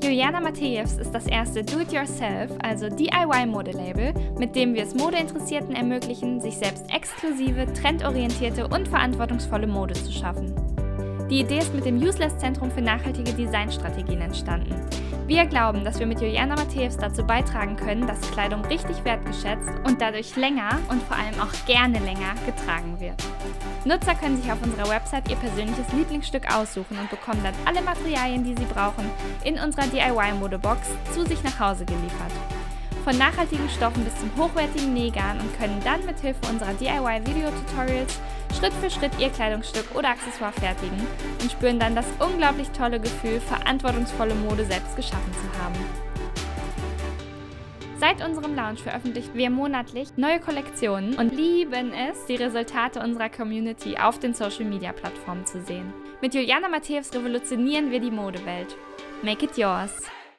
Juliana Matejevs ist das erste Do-it-yourself, also DIY-Modelabel, mit dem wir es Modeinteressierten ermöglichen, sich selbst exklusive, trendorientierte und verantwortungsvolle Mode zu schaffen. Die Idee ist mit dem Useless-Zentrum für nachhaltige Designstrategien entstanden. Wir glauben, dass wir mit Juliana Matejevs dazu beitragen können, dass Kleidung richtig wertgeschätzt und dadurch länger und vor allem auch gerne länger getragen wird. Nutzer können sich auf unserer Website ihr persönliches Lieblingsstück aussuchen und bekommen dann alle Materialien, die sie brauchen, in unserer DIY-Modebox zu sich nach Hause geliefert. Von nachhaltigen Stoffen bis zum hochwertigen Nähgarn und können dann mithilfe unserer DIY-Video-Tutorials Schritt für Schritt ihr Kleidungsstück oder Accessoire fertigen und spüren dann das unglaublich tolle Gefühl, verantwortungsvolle Mode selbst geschaffen zu haben. Seit unserem Launch veröffentlichen wir monatlich neue Kollektionen und lieben es, die Resultate unserer Community auf den Social-Media-Plattformen zu sehen. Mit Juliana Matejevs revolutionieren wir die Modewelt. Make it yours!